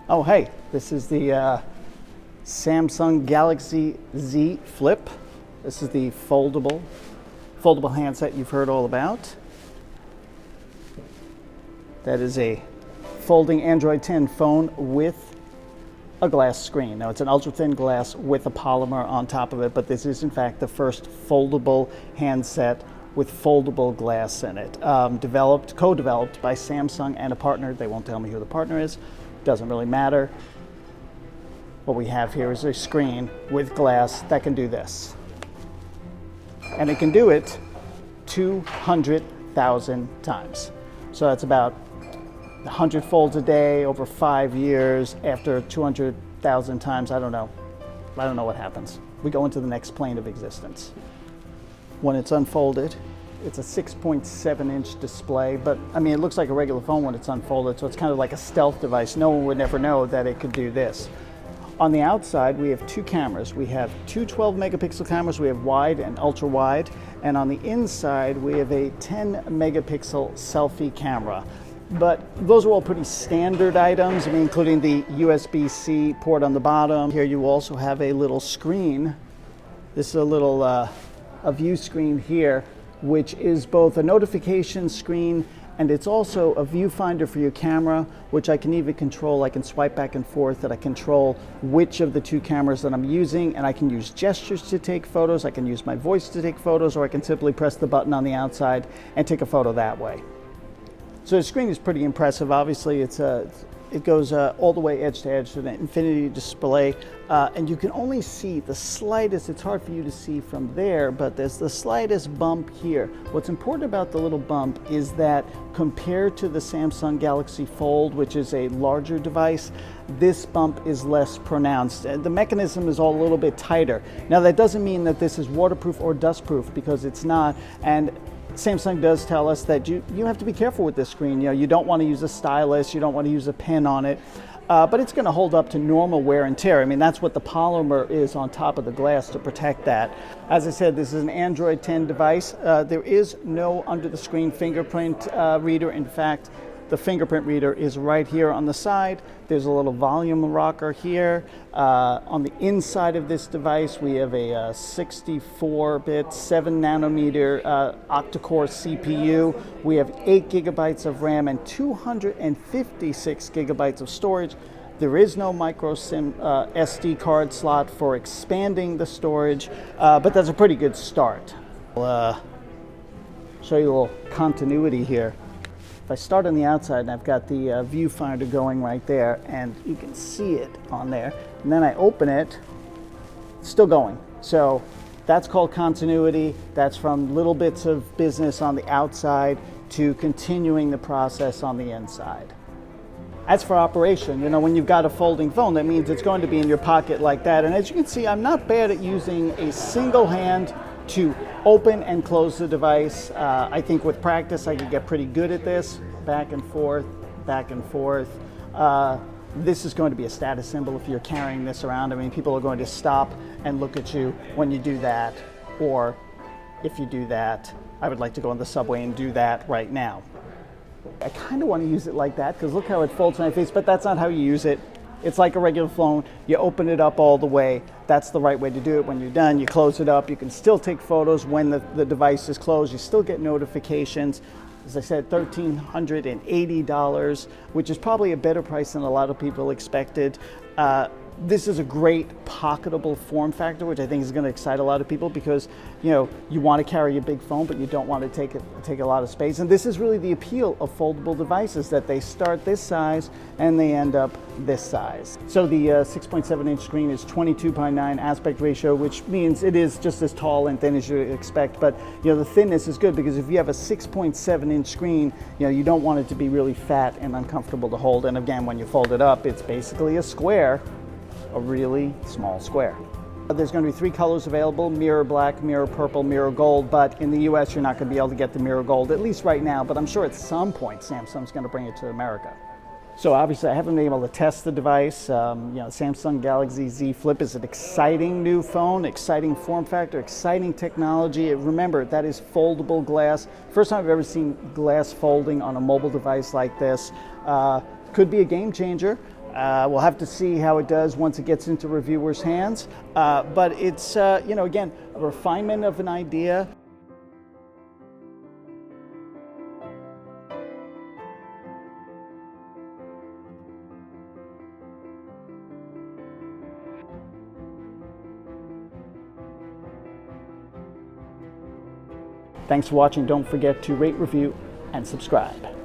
Oh, hey, this is the Samsung Galaxy Z Flip. This is the foldable handset you've heard all about. That is a folding Android 10 phone with a glass screen. Now, it's an ultra-thin glass with a polymer on top of it, but this is in fact the first foldable handset with foldable glass in it. Co-developed by Samsung and a partner. They won't tell me who the partner is. Doesn't really matter. What we have here is a screen with glass that can do this. And it can do it 200,000 times. So that's about 100 folds a day over 5 years. After 200,000 times, I don't know what happens. We go into the next plane of existence. When it's unfolded, it's a 6.7-inch display, but I mean, it looks like a regular phone when it's unfolded, so it's kind of like a stealth device. No one would never know that it could do this. On the outside, we have two cameras. We have two 12-megapixel cameras. We have wide and ultra wide. And on the inside, we have a 10-megapixel selfie camera. But those are all pretty standard items, I mean, including the USB-C port on the bottom. Here you also have a little screen. This is a little a view screen here, which is both a notification screen and it's also a viewfinder for your camera, which I can even control. I can swipe back and forth, and I control which of the two cameras that I'm using, and I can use gestures to take photos, I can use my voice to take photos, or I can simply press the button on the outside and take a photo that way. So the screen is pretty impressive. Obviously, it goes all the way edge to edge to an infinity display, and you can only see the slightest, it's hard for you to see from there, but there's the slightest bump here. What's important about the little bump is that compared to the Samsung Galaxy Fold, which is a larger device, this bump is less pronounced. The mechanism is all a little bit tighter. Now, that doesn't mean that this is waterproof or dustproof, because it's not. And Samsung does tell us that you have to be careful with this screen. You know, you don't want to use a stylus, you don't want to use a pen on it, but it's going to hold up to normal wear and tear. I mean, that's what the polymer is on top of the glass to protect that. As I said, this is an Android 10 device. There is no under-the-screen fingerprint reader. In fact, the fingerprint reader is right here on the side. There's a little volume rocker here. On the inside of this device, we have a 64-bit, 7-nanometer octa-core CPU. We have 8 gigabytes of RAM and 256 gigabytes of storage. There is no micro SIM SD card slot for expanding the storage, but that's a pretty good start. I'll show you a little continuity here. If I start on the outside, and I've got the viewfinder going right there, and you can see it on there, and then I open it, it's still going. So that's called continuity. That's from little bits of business on the outside to continuing the process on the inside. As for operation, you know, when you've got a folding phone, that means it's going to be in your pocket like that. And as you can see, I'm not bad at using a single hand to open and close the device. I think with practice I could get pretty good at this. Back and forth, back and forth. This is going to be a status symbol if you're carrying this around. I mean, people are going to stop and look at you when you do that, or if you do that, I would like to go on the subway and do that right now. I kind of want to use it like that because look how it folds my face, but that's not how you use it. It's like a regular phone. You open it up all the way. That's the right way to do it. When you're done, you close it up. You can still take photos when the device is closed. You still get notifications. As I said, $1,380, which is probably a better price than a lot of people expected. This is a great pocketable form factor, which I think is going to excite a lot of people because, you know, you want to carry a big phone, but you don't want to take a lot of space. And this is really the appeal of foldable devices, that they start this size and they end up this size. So the 6.7-inch screen is 22:9 aspect ratio, which means it is just as tall and thin as you expect. But, you know, the thinness is good because if you have a 6.7-inch screen, you know, you don't want it to be really fat and uncomfortable to hold. And again, when you fold it up, it's basically a square. A really small square. There's going to be 3 colors available: mirror black, mirror purple, mirror gold, but in the US you're not going to be able to get the mirror gold, at least right now, but I'm sure at some point Samsung's going to bring it to America. So obviously I haven't been able to test the device. You know, Samsung Galaxy Z Flip is an exciting new phone, exciting form factor, exciting technology. Remember, that is foldable glass. First time I've ever seen glass folding on a mobile device like this. Could be a game changer. We'll have to see how it does once it gets into reviewers' hands. But it's, again, a refinement of an idea. Thanks for watching. Don't forget to rate, review, and subscribe.